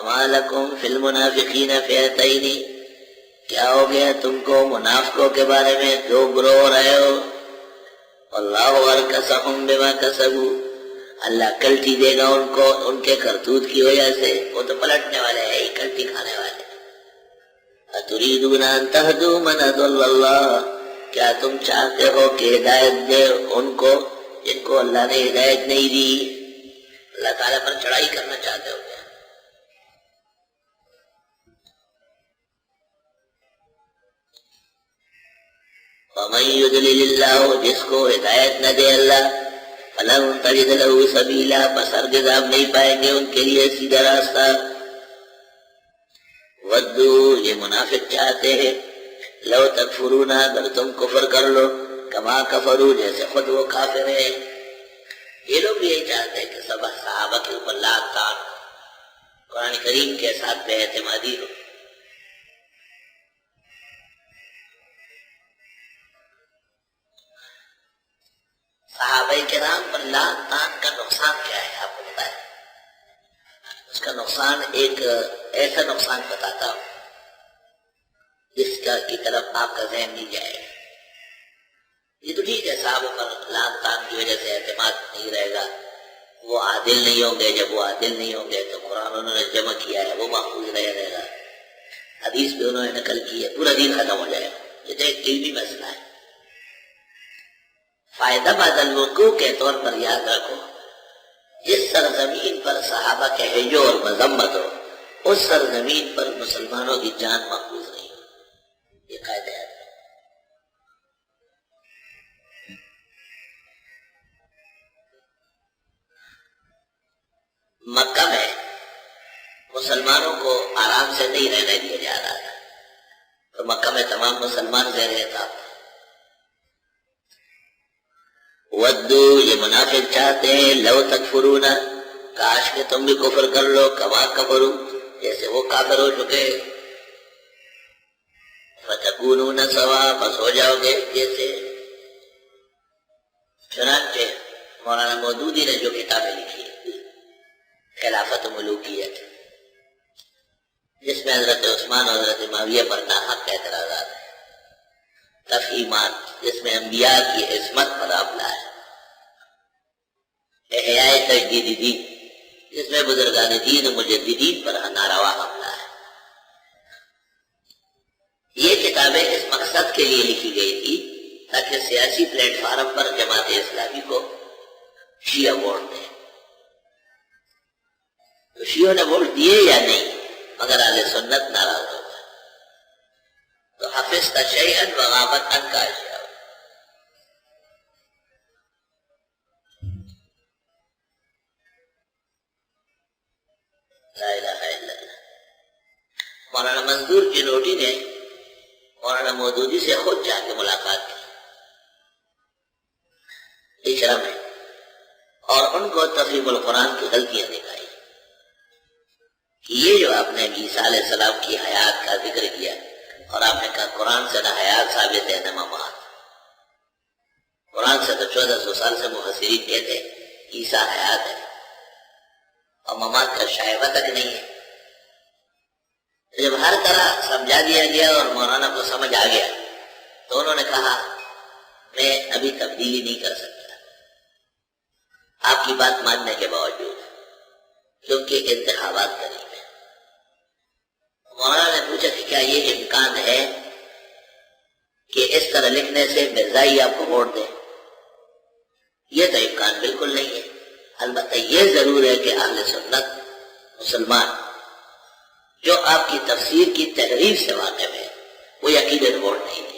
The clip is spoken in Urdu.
وما لکم فی المنافقین فئتین، کیا ہو گیا تم کو منافقوں کے بارے میں دو گروہ ہو رہے ہو؟ اللہ ارکسہم بما کسبوا، اللہ کلٹی دے گا ان کو ان کے کرتوت کی وجہ سے، وہ تو پلٹنے والے ہیں ہی، کلٹی کھانے والے۔ اتریدون ان تہدوا من اضل اللہ، کیا تم چاہتے ہو کہ ہدایت دے ان کو جن کو اللہ نے ہدایت نہیں دی؟ اللہ تعالیٰ پر چڑھائی کرنا چاہتے ہو کیا؟ وَمَن يُضْلِلِ اللَّهُ، جس کو ہدایت نہ دے اللہ، فَلَن تَجِدَ لَهُ سَبِيلًا، بس ہرگز آپ نہیں پائیں گے ان کے لیے سیدھا راستہ۔ وَدُّوا، یہ منافق چاہتے ہیں، لَوْ تَكْفُرُونَ، اگر تم کفر کر لو، کما کفروا، جیسے خود وہ کافر ہیں۔ یہ لوگ بھی یہی چاہتے ہیں کہ سب صحابہ کے اوپر لاکھ تان قرآن کریم کے ساتھ بے اعتمادی ہو۔ صحابہ کرام پر لاکھ تان کا نقصان کیا ہے آپ کو بتائیں؟ اس کا نقصان ایک ایسا نقصان بتاتا ہوں جس کا کی طرف آپ کا ذہن نہیں جائے گا۔ یہ تو ٹھیک ہے صحابہ پر لاکھ تان کی وجہ سے اعتماد نہیں رہے گا، وہ عادل نہیں ہوں گے، جب وہ عادل نہیں ہوں گے تو قرآن انہوں نے جمع کیا ہے وہ محفوظ رہے گا، حدیث بھی انہوں نے نقل کی ہے، پورا دین ختم ہو جائے گا۔ یہ تو ایک علمی مسئلہ ہے۔ فائدہ بعد الوقوع کے طور پر یاد رکھو، جس سرزمین پر صحابہ کے ہجو اور مذمت ہو اس سرزمین پر مسلمانوں کی جان محفوظ نہیں ہو، یہ قاعدہ ہے۔ مکہ میں مسلمانوں کو آرام سے نہیں رہنے دیا جا رہا تھا، تو مکہ میں تمام مسلمان زیر اعتاب تھے۔ ودو، یہ منافق چاہتے ہیں، لو تکفرون، کاش کہ تم بھی کفر کر لو، کما کفروا، جیسے وہ کافر ہو چکے، فتکونون سوا، بس ہو جاؤ گے جیسے۔ چنانچہ مولانا مودودی نے جو کتابیں لکھی خلافت و ملوکیت، جس میں حضرت عثمان اور حضرت معاویہ پر ناحق اعتراضات ہیں، تفہیمات جس میں انبیاء کی عصمت پر حملہ ہے، احیاء تجدید دین جس میں بزرگان دین و مجددین پر ناروا حملہ ہے، یہ کتابیں اس مقصد کے لیے لکھی گئی تھی تاکہ سیاسی پلیٹ فارم پر جماعت اسلامی کو شیعہ ووٹ دیں۔ تو شیعوں نے ووٹ دیے یا نہیں، مگر اہل سنت ناراض ہو گئے، تو حفظت شیئا وغابت عنک اشیاء۔ لا الہ الا اللہ۔ مولانا منظور جنوٹی نے مولانا مودودی سے خود جا کے ملاقات کی اجرا میں، اور ان کو تفہیم القرآن کی غلطیاں دکھائی کہ یہ جو آپ نے عیسیٰ علیہ السلام کی حیات کا ذکر کیا اور آپ نے کہا قرآن سے نہ حیات ثابت ہے نہ ممات، قرآن سے تو 1400 سال سے مفسرین کہتے عیسیٰ حیات ہے اور ممات کا شائبہ تک نہیں ہے۔ جب ہر طرح سمجھا دیا گیا اور مولانا کو سمجھ آ گیا تو انہوں نے کہا میں ابھی تبدیلی نہیں کر سکتا آپ کی بات ماننے کے باوجود، کیونکہ انتخابات قریب ہیں۔ مولانا نے پوچھا کہ کیا یہ امکان ہے کہ اس طرح لکھنے سے مرزائی آپ کو ووٹ دے؟ یہ تو امکان بالکل نہیں ہے، البتہ یہ ضرور ہے کہ اہل سنت مسلمان جو آپ کی تفسیر کی تحریف سے واقف ہے وہ یقیناً ووٹ نہیں دے۔